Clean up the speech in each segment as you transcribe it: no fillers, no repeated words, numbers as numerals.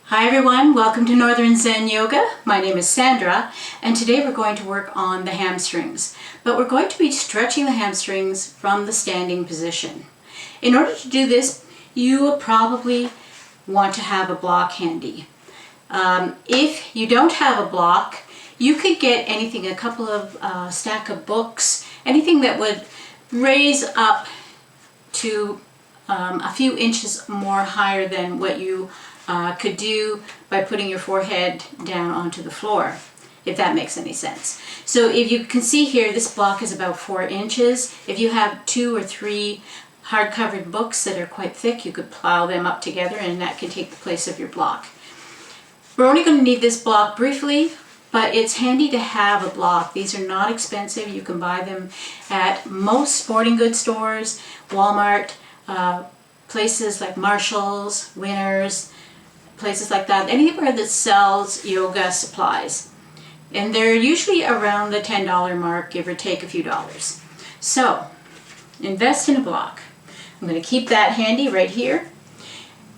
Hi everyone, welcome to Northern Zen Yoga. My name is Sandra and today we're going to work on the hamstrings. But we're going to be stretching the hamstrings from the standing position. In order to do this, you will probably want to have a block handy. If you don't have a block, you could get anything, a couple of stack of books, anything that would raise up to a few inches more higher than what you could do by putting your forehead down onto the floor, if that makes any sense. So if you can see here, this block is about 4 inches. If you have 2 or 3 hard-covered books that are quite thick, you could plow them up together and that can take the place of your block. We're only going to need this block briefly, but it's handy to have a block. These are not expensive. You can buy them at most sporting goods stores, Walmart, places like Marshall's, Winners, places like that, anywhere that sells yoga supplies. And they're usually around the $10 mark, give or take a few dollars. So, invest in a block. I'm going to keep that handy right here.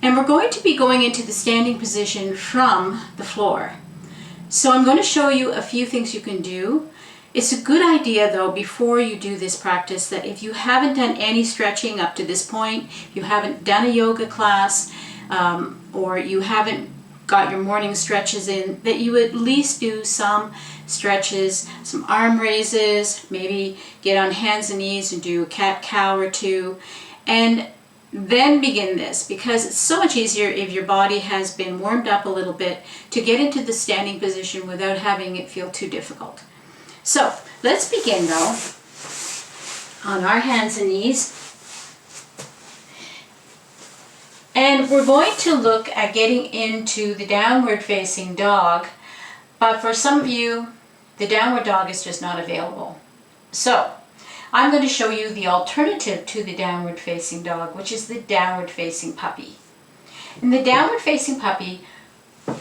And we're going to be going into the standing position from the floor. So I'm going to show you a few things you can do. It's a good idea though, before you do this practice, that if you haven't done any stretching up to this point, you haven't done a yoga class, or you haven't got your morning stretches in, that you at least do some stretches, some arm raises, maybe get on hands and knees and do a cat-cow or two, and then begin this, because it's so much easier if your body has been warmed up a little bit to get into the standing position without having it feel too difficult. So let's begin though on our hands and knees. And we're going to look at getting into the downward facing dog, but for some of you, the downward dog is just not available. So I'm going to show you the alternative to the downward facing dog, which is the downward facing puppy. In the downward facing puppy,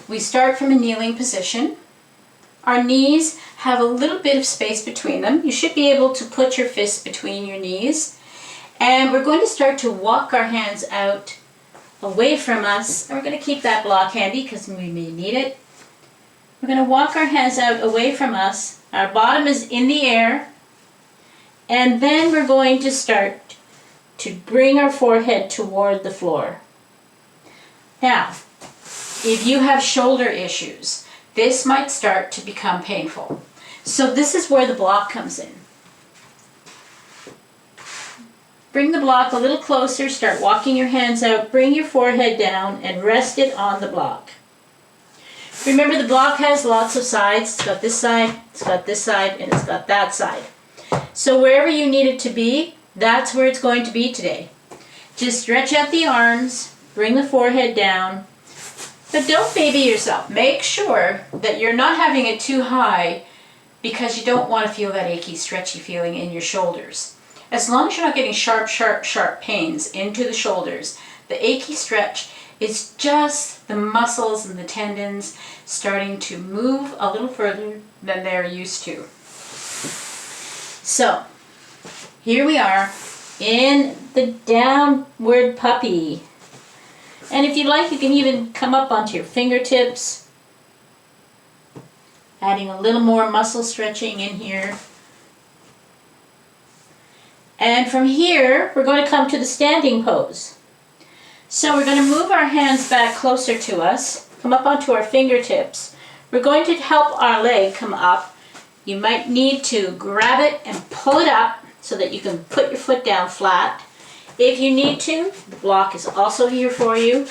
we start from a kneeling position. Our knees have a little bit of space between them. You should be able to put your fists between your knees. And we're going to start to walk our hands out away from us. And we're going to keep that block handy because we may need it. We're going to walk our hands out away from us. Our bottom is in the air. And then we're going to start to bring our forehead toward the floor. Now, if you have shoulder issues, this might start to become painful. So this is where the block comes in. Bring the block a little closer, start walking your hands out, bring your forehead down and rest it on the block. Remember, the block has lots of sides. It's got this side, it's got this side, and it's got that side. So wherever you need it to be, that's where it's going to be today. Just stretch out the arms, bring the forehead down, but don't baby yourself. Make sure that you're not having it too high because you don't want to feel that achy, stretchy feeling in your shoulders. As long as you're not getting sharp, sharp, sharp pains into the shoulders, the achy stretch is just the muscles and the tendons starting to move a little further than they're used to. So, here we are in the downward puppy. And if you like, you can even come up onto your fingertips, adding a little more muscle stretching in here. And from here, we're going to come to the standing pose. So we're going to move our hands back closer to us, come up onto our fingertips. We're going to help our leg come up. You might need to grab it and pull it up so that you can put your foot down flat. If you need to, the block is also here for you.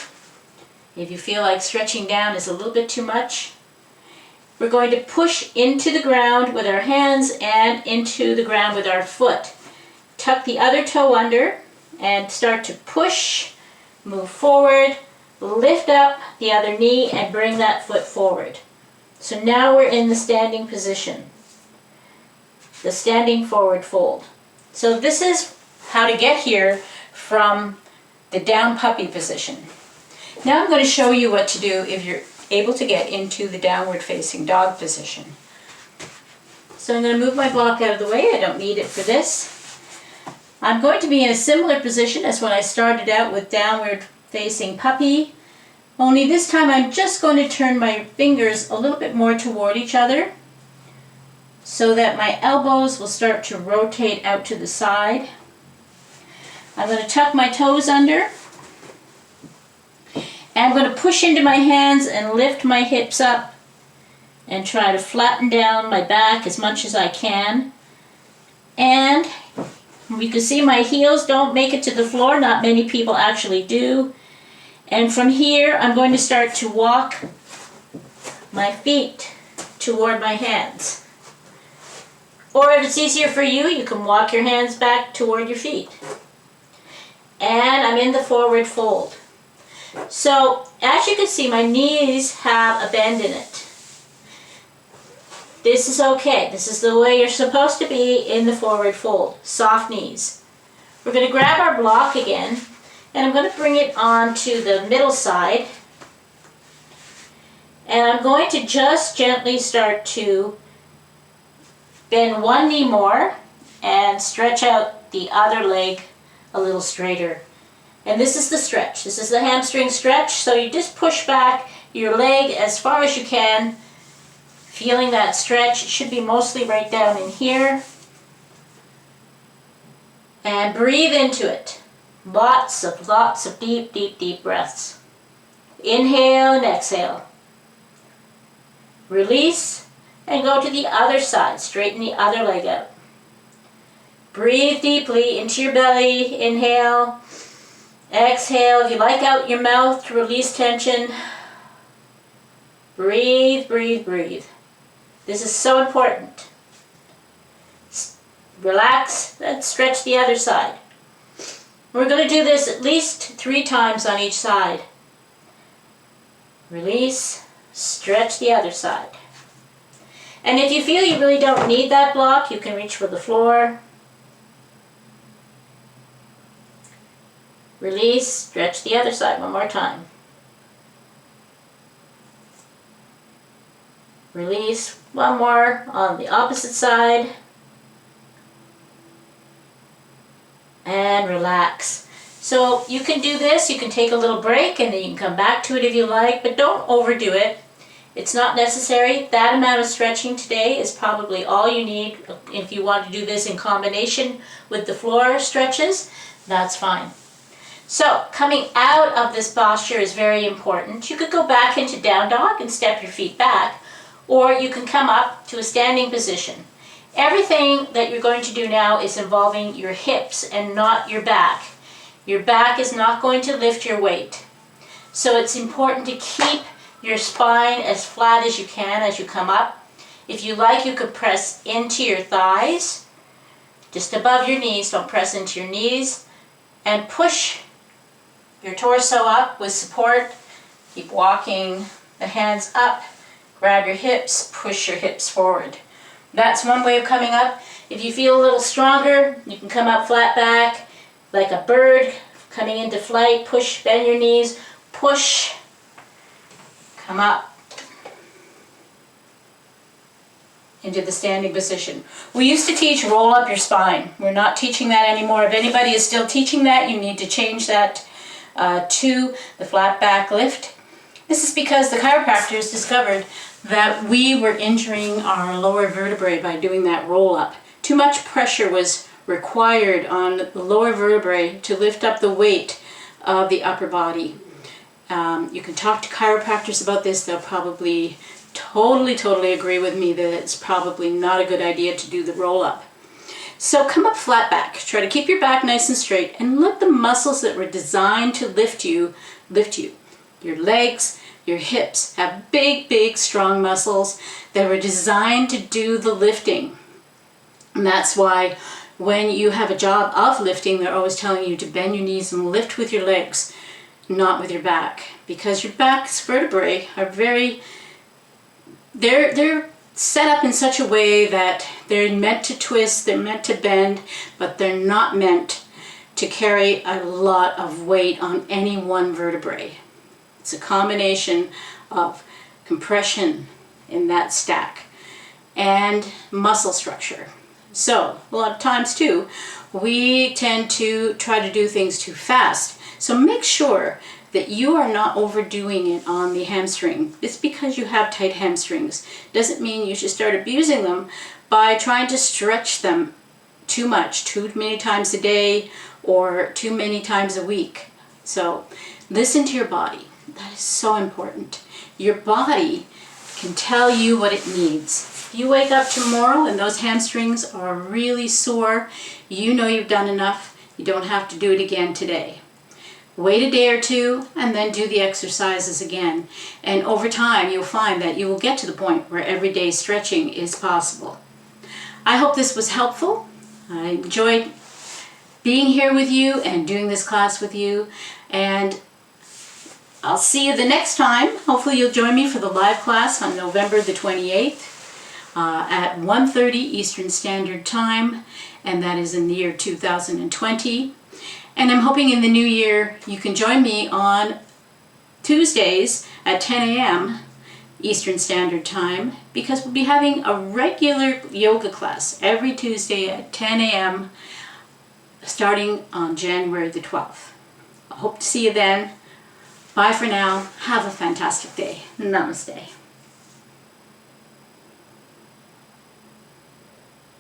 If you feel like stretching down is a little bit too much, we're going to push into the ground with our hands and into the ground with our foot. Tuck the other toe under and start to push, move forward, lift up the other knee and bring that foot forward. So now we're in the standing position, the standing forward fold. So this is how to get here from the down puppy position. Now I'm going to show you what to do if you're able to get into the downward facing dog position. So I'm going to move my block out of the way. I don't need it for this. I'm going to be in a similar position as when I started out with downward facing puppy. Only this time I'm just going to turn my fingers a little bit more toward each other so that my elbows will start to rotate out to the side. I'm going to tuck my toes under. And I'm going to push into my hands and lift my hips up and try to flatten down my back as much as I can. And you can see my heels don't make it to the floor. Not many people actually do. And from here, I'm going to start to walk my feet toward my hands. Or if it's easier for you, you can walk your hands back toward your feet. And I'm in the forward fold. So, as you can see, my knees have a bend in it. This is okay. This is the way you're supposed to be in the forward fold. Soft knees. We're going to grab our block again, and I'm going to bring it on to the middle side. And I'm going to just gently start to bend one knee more and stretch out the other leg a little straighter. And this is the stretch. This is the hamstring stretch. So you just push back your leg as far as you can, feeling that stretch. It should be mostly right down in here. And breathe into it. Lots of deep, deep, deep breaths. Inhale and exhale. Release and go to the other side. Straighten the other leg out. Breathe deeply into your belly. Inhale. Exhale. If you like out your mouth to release tension. Breathe, breathe, breathe. This is so important. Relax and stretch the other side. We're going to do this at least 3 times on each side. Release, stretch the other side. And if you feel you really don't need that block, you can reach for the floor. Release, stretch the other side one more time. Release, one more on the opposite side. And relax. So you can do this, you can take a little break and then you can come back to it if you like, but don't overdo it. It's not necessary. That amount of stretching today is probably all you need. If you want to do this in combination with the floor stretches, that's fine. So coming out of this posture is very important. You could go back into down dog and step your feet back, or you can come up to a standing position. Everything that you're going to do now is involving your hips and not your back. Your back is not going to lift your weight. So it's important to keep your spine as flat as you can as you come up. If you like, you could press into your thighs, just above your knees. Don't press into your knees. And push your torso up with support. Keep walking the hands up. Grab your hips, push your hips forward. That's one way of coming up. If you feel a little stronger, you can come up flat back like a bird coming into flight. Push, bend your knees, push, come up into the standing position. We used to teach roll up your spine. We're not teaching that anymore. If anybody is still teaching that, you need to change that to the flat back lift. This is because the chiropractors discovered that we were injuring our lower vertebrae by doing that roll up. Too much pressure was required on the lower vertebrae to lift up the weight of the upper body. You can talk to chiropractors about this. They'll probably totally agree with me that it's probably not a good idea to do the roll up. So come up flat back. Try to keep your back nice and straight and let the muscles that were designed to lift you, lift you. Your legs, your hips have big, strong muscles that were designed to do the lifting. And that's why when you have a job of lifting, they're always telling you to bend your knees and lift with your legs, not with your back. Because your back's vertebrae are they're set up in such a way that they're meant to twist, they're meant to bend, but they're not meant to carry a lot of weight on any one vertebrae. It's a combination of compression in that stack and muscle structure. So a lot of times too, we tend to try to do things too fast. So make sure that you are not overdoing it on the hamstring. It's because you have tight hamstrings. Doesn't mean you should start abusing them by trying to stretch them too much, too many times a day or too many times a week. So listen to your body. That is so important. Your body can tell you what it needs. If you wake up tomorrow and those hamstrings are really sore, you know you've done enough. You don't have to do it again today. Wait a day or two and then do the exercises again. And over time you'll find that you will get to the point where everyday stretching is possible. I hope this was helpful. I enjoyed being here with you and doing this class with you. And I'll see you the next time. Hopefully you'll join me for the live class on November the 28th at 1:30 Eastern Standard Time. And that is in the year 2020. And I'm hoping in the new year you can join me on Tuesdays at 10 a.m. Eastern Standard Time, because we'll be having a regular yoga class every Tuesday at 10 a.m. starting on January the 12th. I hope to see you then. Bye for now. Have a fantastic day. Namaste.